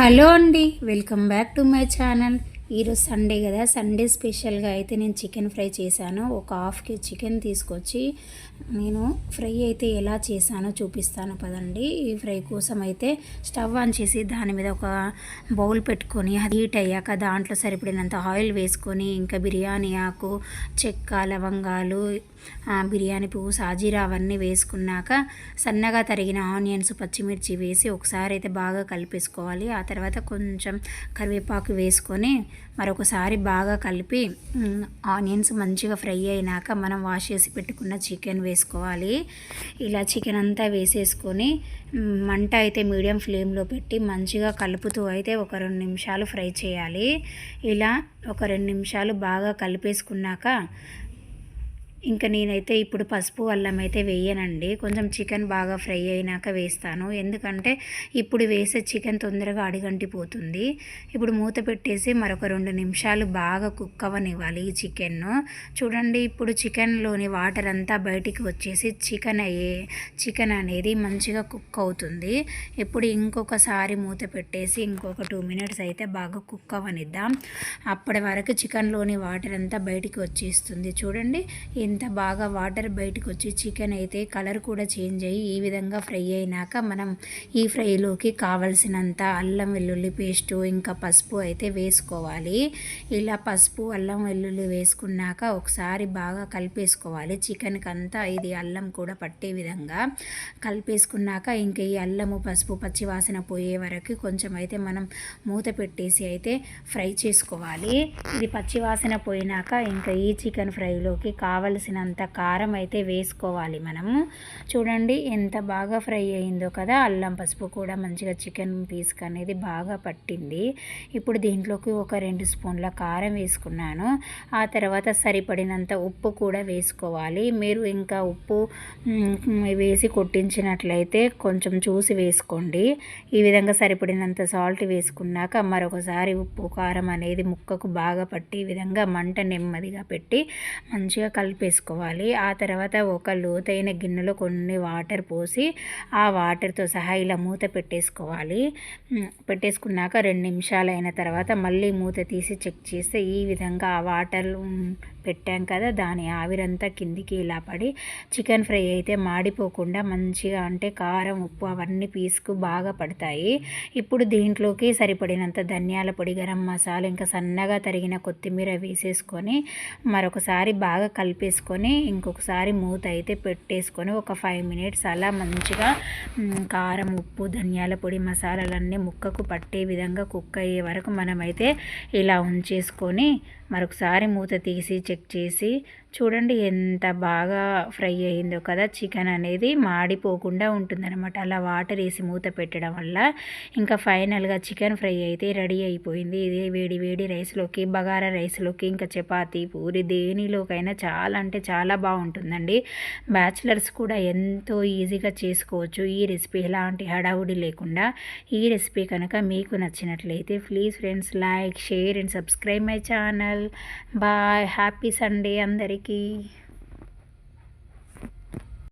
Hello అండి, welcome back to my channel. ఈరోజు Sunday కదా, సండే స్పెషల్గా అయితే నేను చికెన్ ఫ్రై చేశాను. ఒక హాఫ్ కేజీ చికెన్ తీసుకొచ్చి నేను ఫ్రై అయితే ఎలా చేశానో చూపిస్తాను పదండి. ఈ ఫ్రై కోసం అయితే స్టవ్ ఆన్ చేసి దాని మీద ఒక బౌల్ పెట్టుకొని అది హీట్ అయ్యాక దాంట్లో సరిపడినంత ఆయిల్ వేసుకొని ఇంకా బిర్యానీ ఆకు, చెక్క, లవంగాలు, బిర్యానీ పువ్వు, సాజీరా అవన్నీ వేసుకున్నాక సన్నగా తరిగిన ఆనియన్స్, పచ్చిమిర్చి వేసి ఒకసారి అయితే బాగా కలిపేసుకోవాలి. ఆ తర్వాత కొంచెం కరివేపాకు వేసుకొని మరొకసారి బాగా కలిపి ఆనియన్స్ మంచిగా ఫ్రై అయినాక మనం వాష్ చేసి పెట్టుకున్న చికెన్ వేసుకోవాలి. ఇలా చికెన్ అంతా వేసేసుకొని మంట అయితే మీడియం ఫ్లేమ్లో పెట్టి మంచిగా కలుపుతూ అయితే ఒక 2 నిమిషాలు ఫ్రై చేయాలి. ఇలా ఒక 2 నిమిషాలు బాగా కలిపేసుకున్నాక ఇంకా నేనైతే ఇప్పుడు పసుపు, అల్లం అయితే వేయనండి. కొంచెం చికెన్ బాగా ఫ్రై అయినాక వేస్తాను. ఎందుకంటే ఇప్పుడు వేసే చికెన్ తొందరగా అడిగంటిపోతుంది. ఇప్పుడు మూత పెట్టేసి మరొక 2 నిమిషాలు బాగా కుక్ అవ్వనివ్వాలి ఈ చికెన్ను. చూడండి, ఇప్పుడు చికెన్లోని వాటర్ అంతా బయటికి వచ్చేసి చికెన్ అనేది మంచిగా కుక్ అవుతుంది. ఇప్పుడు ఇంకొకసారి మూత పెట్టేసి ఇంకొక 2 మినిట్స్ అయితే బాగా కుక్ అవ్వనిద్దాం. అప్పటి వరకు చికెన్లోని వాటర్ అంతా బయటికి వచ్చేస్తుంది. చూడండి, ఇంత బాగా వాటర్ బయటకు వచ్చి చికెన్ అయితే కలర్ కూడా చేంజ్ అయ్యి ఈ విధంగా ఫ్రై అయినాక మనం ఈ ఫ్రైలోకి కావలసినంత అల్లం వెల్లుల్లి పేస్టు ఇంకా పసుపు అయితే వేసుకోవాలి. ఇలా పసుపు, అల్లం వెల్లుల్లి వేసుకున్నాక ఒకసారి బాగా కలిపేసుకోవాలి. చికెన్కి అంతా ఇది అల్లం కూడా పట్టే విధంగా కలిపేసుకున్నాక ఇంకా ఈ అల్లము, పసుపు పచ్చి వాసన పోయే వరకు కొంచెం అయితే మనం మూత పెట్టేసి అయితే ఫ్రై చేసుకోవాలి. ఇది పచ్చి వాసన పోయినాక ఇంకా ఈ చికెన్ ఫ్రైలోకి కావలసినంత కారం అయితే వేసుకోవాలి మనము. చూడండి ఎంత బాగా ఫ్రై అయిందో కదా. అల్లం, పసుపు కూడా మంచిగా చికెన్ పీస్కి అనేది బాగా పట్టింది. ఇప్పుడు దీంట్లోకి ఒక 2 స్పూన్ల కారం వేసుకున్నాను. ఆ తర్వాత సరిపడినంత ఉప్పు కూడా వేసుకోవాలి. మీరు ఇంకా ఉప్పు వేసి కొట్టించినట్లయితే కొంచెం చూసి వేసుకోండి. ఈ విధంగా సరిపడినంత సాల్ట్ వేసుకున్నాక మరొకసారి ఉప్పు, కారం అనేది ముక్కకు బాగా పట్టే విధంగా మంట నెమ్మదిగా పెట్టి మంచిగా కలిపేసుకోవాలి. ఆ తర్వాత ఒక లోతైన గిన్నెలో కొన్ని వాటర్ పోసి ఆ వాటర్తో సహా ఇలా మూత పెట్టేసుకోవాలి. పెట్టేసుకున్నాక 2 నిమిషాలు అయిన తర్వాత మళ్ళీ మూత తీసి చెక్ చేస్తే ఈ విధంగా ఆ వాటర్ పెట్టాం కదా, దాని ఆవిరంతా కిందికి ఇలా పడి చికెన్ ఫ్రై అయితే మాడిపోకుండా మంచిగా అంటే కారం, ఉప్పు అవన్నీ పీస్కు బాగా పడతాయి. ఇప్పుడు దీంట్లోకి సరిపడినంత ధనియాల పొడి, గరం మసాలా ఇంకా సన్నగా తరిగిన కొత్తిమీర వేసేసుకొని మరొకసారి బాగా కలిపేసుకొని ఇంకొకసారి మూత అయితే పెట్టేసుకొని ఒక 5 మినిట్స్ అలా మంచిగా కారం, ఉప్పు, ధనియాల పొడి, మసాలాలన్నీ ముక్కకు పట్టే విధంగా కుక్ అయ్యే వరకు మనమైతే ఇలా ఉంచేసుకొని మరొకసారి మూత తీసి చెక్ చేసి చూడండి ఎంత బాగా ఫ్రై అయిందో కదా. చికెన్ అనేది మాడిపోకుండా ఉంటుందన్నమాట అలా వాటర్ వేసి మూత పెట్టడం వల్ల. ఇంకా ఫైనల్గా చికెన్ ఫ్రై అయితే రెడీ అయిపోయింది. ఇదే వేడి వేడి రైస్లోకి, బగారా రైస్లోకి, ఇంకా చపాతీ, పూరి దేనిలోకైనా చాలా అంటే చాలా బాగుంటుందండి. బ్యాచిలర్స్ కూడా ఎంతో ఈజీగా చేసుకోవచ్చు ఈ రెసిపీ, ఎలాంటి హడావుడి లేకుండా. ఈ రెసిపీ కనుక మీకు నచ్చినట్లయితే please friends like, share and subscribe my channel. Bye, happy Sunday అందరికీ.